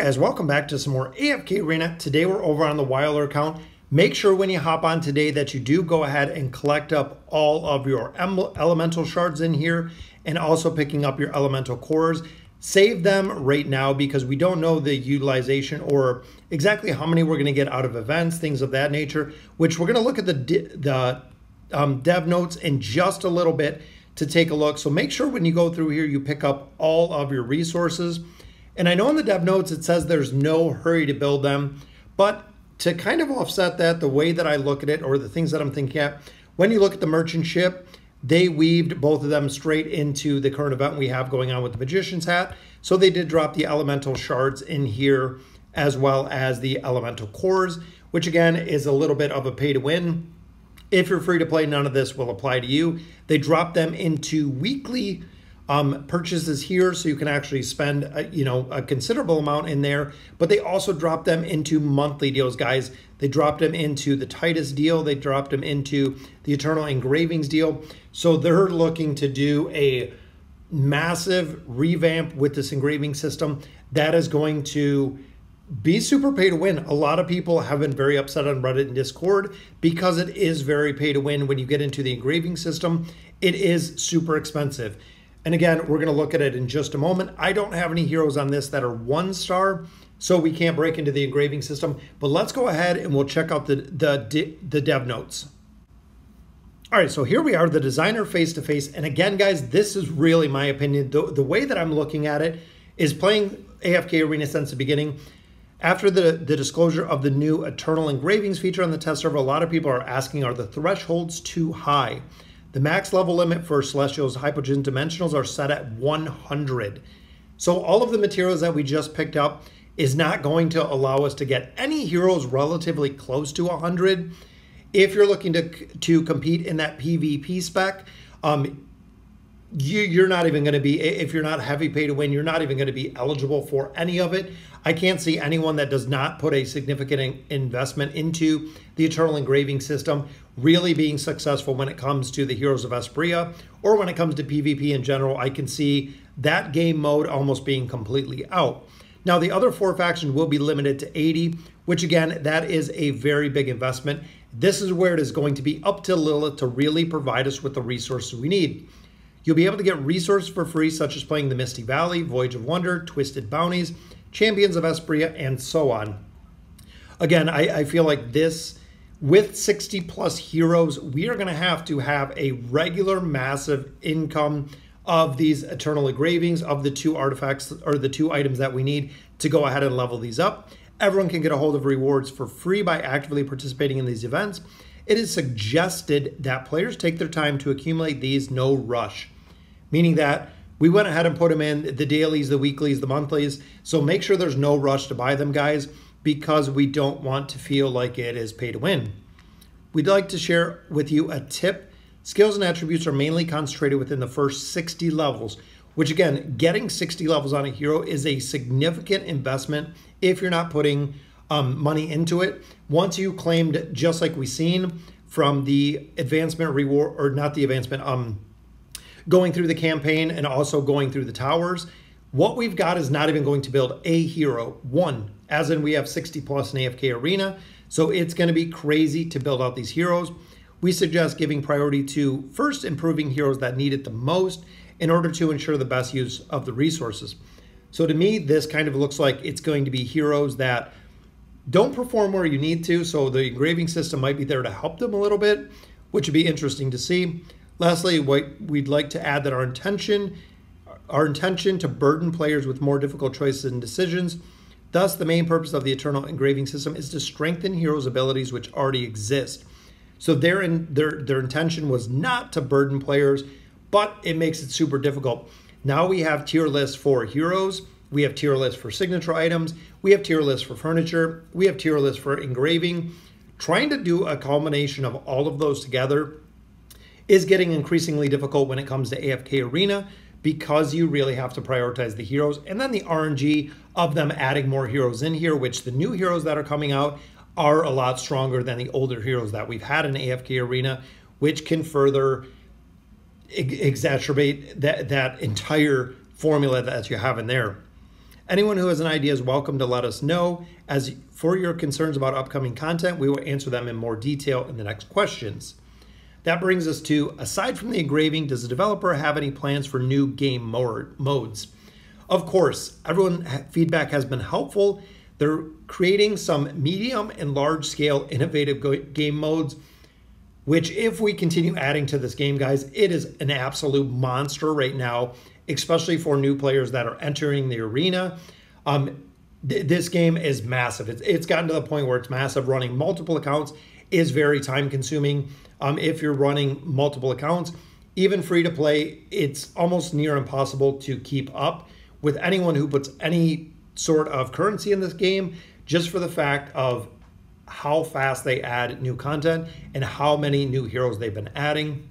guys, welcome back to some more AFK Arena. Today we're over on the Wilder account. Make sure when you hop on today that you do go ahead and collect up all of your elemental shards in here and also picking up your elemental cores. Save them right now because we don't know the utilization or exactly how many we're going to get out of events, things of that nature, which we're going to look at the dev notes in just a little bit to take a look. So make sure when you go through here, you pick up all of your resources. And I know in the dev notes, it says there's no hurry to build them, but to kind of offset that, the way that I look at it or the things that I'm thinking at, when you look at the merchant ship, they weaved both of them straight into the current event we have going on with the Magician's Hat. So they did drop the elemental shards in here as well as the elemental cores, which again is a little bit of a pay to win. If you're free to play, none of this will apply to you. They drop them into weekly purchases here, so you can actually spend a considerable amount in there, but they also drop them into monthly deals, guys. They dropped them into the Titus deal. They dropped them into the Eternal Engravings deal. So they're looking to do a massive revamp with this engraving system that is going to be super pay to win. A lot of people have been very upset on Reddit and Discord because it is very pay to win. When you get into the engraving system, it is super expensive. And again, we're going to look at it in just a moment. I don't have any heroes on this that are 1-star, so we can't break into the engraving system. But let's go ahead and we'll check out the dev notes. All right, so here we are, the designer face-to-face. And again, guys, this is really my opinion. The way that I'm looking at it is playing AFK Arena since the beginning. After the disclosure of the new Eternal Engravings feature on the test server, a lot of people are asking, are the thresholds too high? The max level limit for Celestials, Hypogean, Dimensionals are set at 100. So all of the materials that we just picked up is not going to allow us to get any heroes relatively close to 100. If you're looking to compete in that PvP spec, you're not even going to be, if you're not heavy pay to win, you're not even going to be eligible for any of it. I can't see anyone that does not put a significant investment into the Eternal Engraving system really being successful when it comes to the Heroes of Espria or when it comes to PvP in general. I can see that game mode almost being completely out. Now, the other 4 factions will be limited to 80, which again, that is a very big investment. This is where it is going to be up to Lilith to really provide us with the resources we need. You'll be able to get resources for free, such as playing the Misty Valley, Voyage of Wonder, Twisted Bounties, Champions of Espria, and so on. Again, I feel like this, with 60 plus heroes, we are going to have a regular massive income of these Eternal Engravings, of the 2 artifacts or the 2 items that we need to go ahead and level these up. Everyone can get a hold of rewards for free by actively participating in these events. It is suggested that players take their time to accumulate these, no rush. Meaning that we went ahead and put them in the dailies, the weeklies, the monthlies. So make sure there's no rush to buy them, guys, because we don't want to feel like it is pay to win. We'd like to share with you a tip. Skills and attributes are mainly concentrated within the first 60 levels, which again, getting 60 levels on a hero is a significant investment if you're not putting money into it. Once you claimed, just like we've seen from the advancement reward, or not the advancement, going through the campaign and also going through the towers, what we've got is not even going to build a hero, one, as in we have 60 plus in AFK Arena. So it's going to be crazy to build out these heroes. We suggest giving priority to first improving heroes that need it the most in order to ensure the best use of the resources. So to me, this kind of looks like it's going to be heroes that don't perform where you need to. So the engraving system might be there to help them a little bit, which would be interesting to see. Lastly, we'd like to add that our intention to burden players with more difficult choices and decisions. Thus, the main purpose of the Eternal Engraving system is to strengthen heroes' abilities which already exist. So their intention was not to burden players, but it makes it super difficult. Now we have tier lists for heroes, we have tier lists for signature items, we have tier lists for furniture, we have tier lists for engraving. Trying to do a combination of all of those together is getting increasingly difficult when it comes to AFK Arena because you really have to prioritize the heroes and then the RNG of them adding more heroes in here, which the new heroes that are coming out are a lot stronger than the older heroes that we've had in AFK Arena, which can further exacerbate that entire formula that you have in there. Anyone who has an idea is welcome to let us know. As for your concerns about upcoming content, we will answer them in more detail in the next questions. That brings us to, aside from the engraving, does the developer have any plans for new game modes? Of course, feedback has been helpful. They're creating some medium and large scale innovative game modes, which if we continue adding to this game, guys, it is an absolute monster right now, especially for new players that are entering the arena. This game is massive. It's gotten to the point where it's massive. Running multiple accounts is very time consuming. If you're running multiple accounts, even free to play, it's almost near impossible to keep up with anyone who puts any sort of currency in this game, just for the fact of how fast they add new content and how many new heroes they've been adding.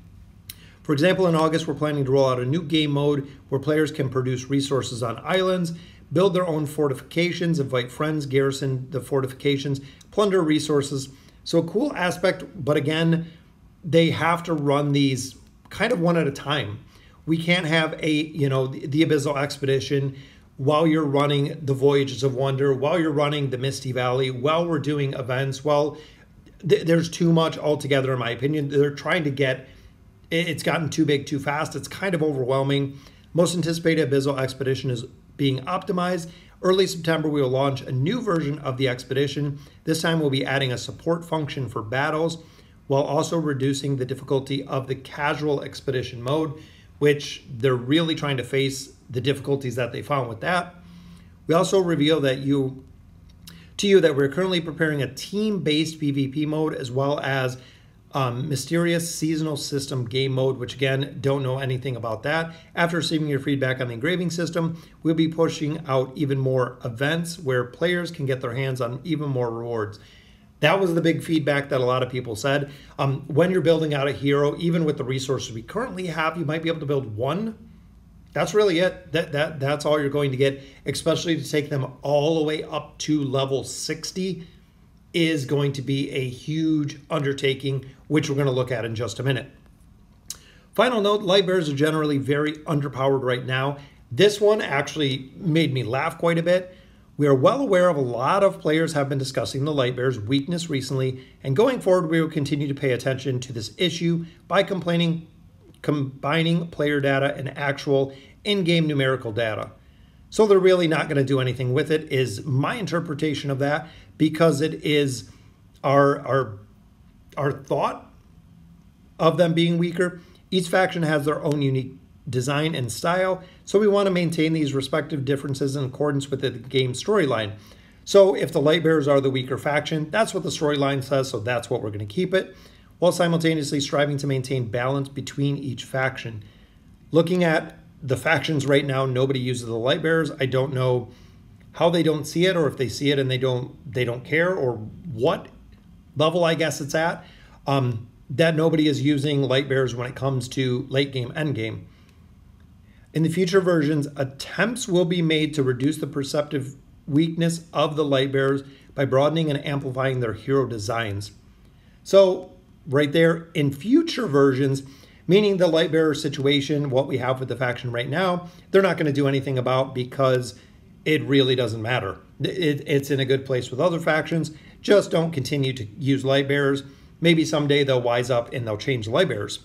For example, in August, we're planning to roll out a new game mode where players can produce resources on islands, build their own fortifications, invite friends, garrison the fortifications, plunder resources. So a cool aspect, but again, they have to run these kind of one at a time. We can't have the Abyssal Expedition while you're running the Voyages of Wonder, while you're running the Misty Valley, while we're doing events. Well, there's too much altogether, in my opinion. They're trying to get, it's gotten too big too fast. It's kind of overwhelming. Most anticipated Abyssal Expedition is being optimized. Early September, we will launch a new version of the Expedition. This time we'll be adding a support function for battles, while also reducing the difficulty of the casual expedition mode, which they're really trying to face the difficulties that they found with that. We also reveal that that we're currently preparing a team-based PvP mode, as well as mysterious seasonal system game mode, which again, don't know anything about that. After receiving your feedback on the engraving system, we'll be pushing out even more events where players can get their hands on even more rewards. That was the big feedback that a lot of people said. When you're building out a hero, even with the resources we currently have, you might be able to build one. That's really it. That's all you're going to get, especially to take them all the way up to level 60 is going to be a huge undertaking, which we're going to look at in just a minute. Final note, light bearers are generally very underpowered right now. This one actually made me laugh quite a bit. We are well aware of a lot of players have been discussing the Lightbearer's weakness recently, and going forward we will continue to pay attention to this issue by combining player data and actual in-game numerical data. So they're really not going to do anything with it, is my interpretation of that, because it is our thought of them being weaker. Each faction has their own unique design and style, so we want to maintain these respective differences in accordance with the game storyline. So if the Lightbearers are the weaker faction, that's what the storyline says, so that's what we're going to keep it, while simultaneously striving to maintain balance between each faction. Looking at the factions right now, nobody uses the Lightbearers. I don't know how they don't see it, or if they see it and they don't care, or what level I guess it's at, that nobody is using Lightbearers when it comes to late game, end game. In the future versions, attempts will be made to reduce the perceptive weakness of the Lightbearers by broadening and amplifying their hero designs. So right there, in future versions, meaning the Lightbearer situation, what we have with the faction right now, they're not going to do anything about, because it really doesn't matter. It's in a good place with other factions. Just don't continue to use Lightbearers. Maybe someday they'll wise up and they'll change Lightbearers.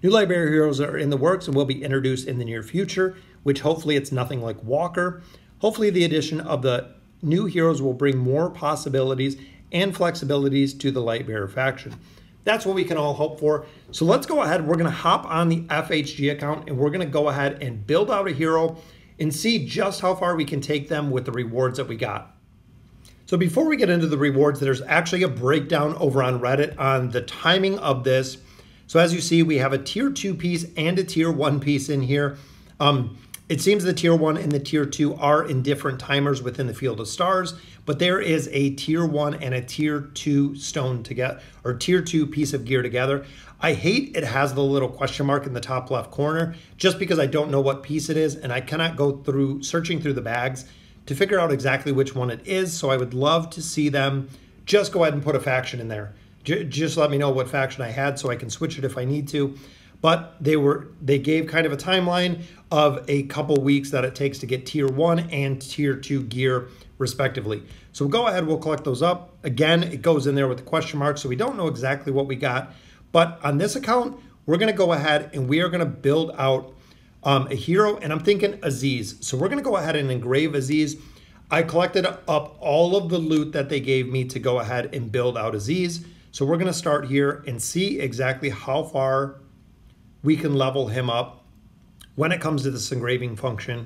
New Lightbearer heroes are in the works and will be introduced in the near future, which hopefully it's nothing like Walker. Hopefully the addition of the new heroes will bring more possibilities and flexibilities to the Lightbearer faction. That's what we can all hope for. So let's go ahead. We're going to hop on the FHG account and we're going to go ahead and build out a hero and see just how far we can take them with the rewards that we got. So before we get into the rewards, there's actually a breakdown over on Reddit on the timing of this. So as you see, we have a tier 2 piece and a tier 1 piece in here. It seems the tier 1 and the tier 2 are in different timers within the Field of Stars, but there is a tier 1 and a tier 2 stone together, or tier 2 piece of gear together. I hate it has the little question mark in the top left corner, just because I don't know what piece it is and I cannot go through searching through the bags to figure out exactly which one it is. So I would love to see them just go ahead and put a faction in there. Just let me know what faction I had so I can switch it if I need to. but they gave kind of a timeline of a couple weeks that it takes to get tier 1 and tier 2 gear respectively. So we'll go ahead, we'll collect those up. Again, it goes in there with the question mark, so we don't know exactly what we got. But on this account, we're gonna go ahead and we are gonna build out a hero, and I'm thinking Ezizh. So we're gonna go ahead and engrave Ezizh. I collected up all of the loot that they gave me to go ahead and build out Ezizh. So we're gonna start here and see exactly how far we can level him up when it comes to this engraving function.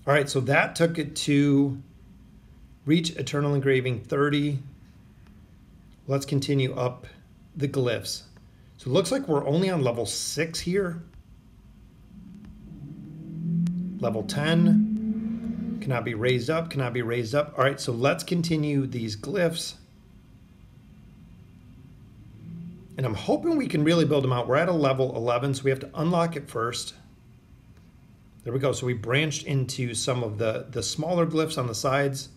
All right, so that took it to reach eternal engraving 30. Let's continue up the glyphs. So it looks like we're only on level 6 here. Level 10, cannot be raised up, cannot be raised up. All right, so let's continue these glyphs. And I'm hoping we can really build them out. We're at a level 11, so we have to unlock it first. There we go. So we branched into some of the smaller glyphs on the sides.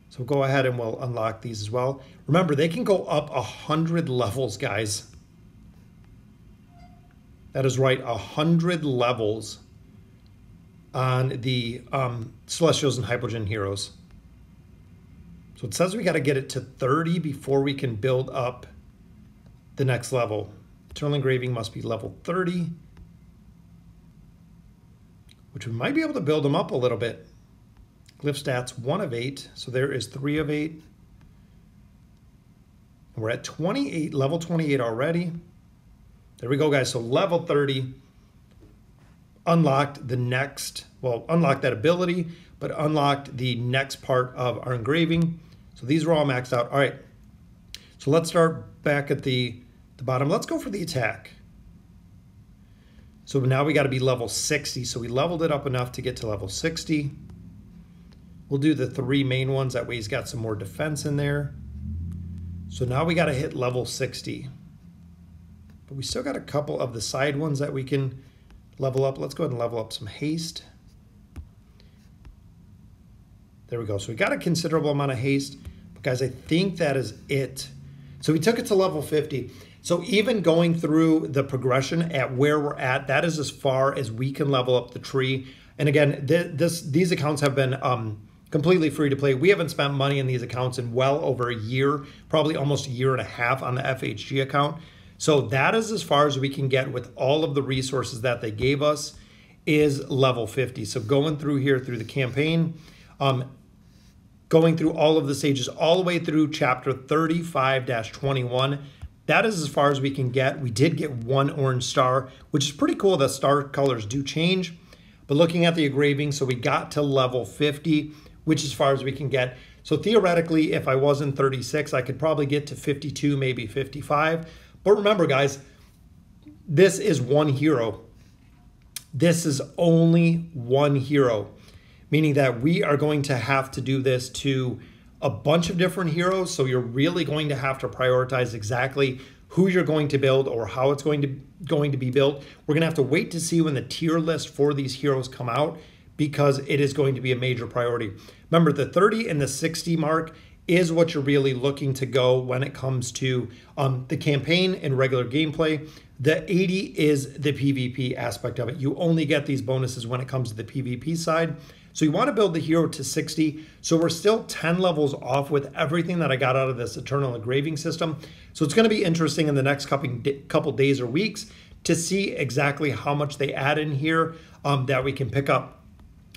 So we'll go ahead and we'll unlock these as well. Remember, they can go up 100 levels, guys. That is right, 100 levels on the Celestials and Hypogean heroes. So it says we got to get it to 30 before we can build up the next level. Eternal engraving must be level 30, which we might be able to build them up a little bit. Glyph stats 1 of 8, so there is 3 of 8. And we're at 28, level 28 already. There we go, guys. So level 30 unlocked the next, well, unlocked that ability, but unlocked the next part of our engraving. So these are all maxed out. All right, so let's start back at the bottom. Let's go for the attack. So now we got to be level 60. So we leveled it up enough to get to level 60. We'll do the 3 main ones. That way he's got some more defense in there. So now we got to hit level 60. But we still got a couple of the side ones that we can level up. Let's go ahead and level up some haste. There we go. So we got a considerable amount of haste. But guys, I think that is it. So we took it to level 50. So even going through the progression at where we're at, that is as far as we can level up the tree. And again, these accounts have been completely free to play. We haven't spent money in these accounts in well over a year, probably almost a year and a half on the FHG account. So that is as far as we can get with all of the resources that they gave us is level 50. So going through here through the campaign, going through all of the stages all the way through chapter 35-21, that is as far as we can get. We did get 1 orange star, which is pretty cool. The star colors do change. But looking at the engraving, so we got to level 50, which is as far as we can get. So theoretically, if I was in 36, I could probably get to 52, maybe 55. But remember, guys, this is 1 hero. This is only 1 hero, meaning that we are going to have to do this to a bunch of different heroes. So you're really going to have to prioritize exactly who you're going to build or how it's going to be built. We're going to have to wait to see when the tier list for these heroes come out, because it is going to be a major priority. Remember, the 30 and the 60 mark is what you're really looking to go when it comes to the campaign and regular gameplay. The 80 is the PvP aspect of it. You only get these bonuses when it comes to the PvP side. So you want to build the hero to 60. So we're still 10 levels off with everything that I got out of this eternal engraving system. So it's going to be interesting in the next couple days or weeks to see exactly how much they add in here that we can pick up.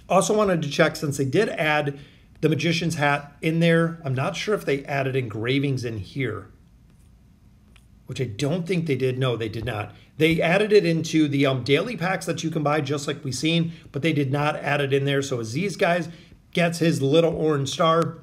Also wanted to check, since they did add the Magician's Hat in there, I'm not sure if they added engravings in here, which I don't think they did. No, they did not. They added it into the daily packs that you can buy, just like we've seen, but they did not add it in there. So Ezizh, guys, gets his little orange star.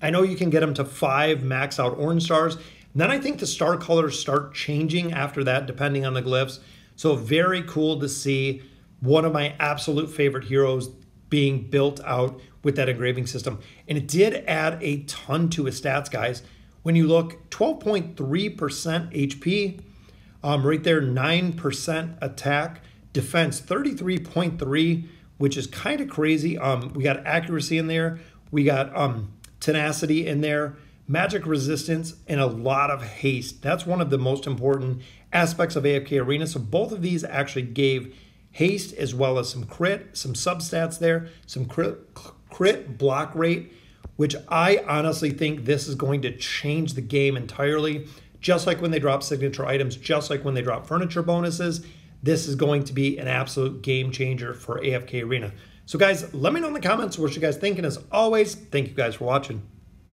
I know you can get him to 5 max out orange stars. And then I think the star colors start changing after that, depending on the glyphs. So very cool to see one of my absolute favorite heroes being built out with that engraving system. And it did add a ton to his stats, guys. When you look, 12.3% HP, right there, 9% attack, defense 33.3, which is kind of crazy. We got accuracy in there. We got tenacity in there, magic resistance, and a lot of haste. That's one of the most important aspects of AFK Arena. So both of these actually gave haste as well as some crit, some substats there, some crit block rate, which I honestly think this is going to change the game entirely. Just like when they drop signature items, just like when they drop furniture bonuses, this is going to be an absolute game changer for AFK Arena. So guys, let me know in the comments what you guys think, and as always, thank you guys for watching.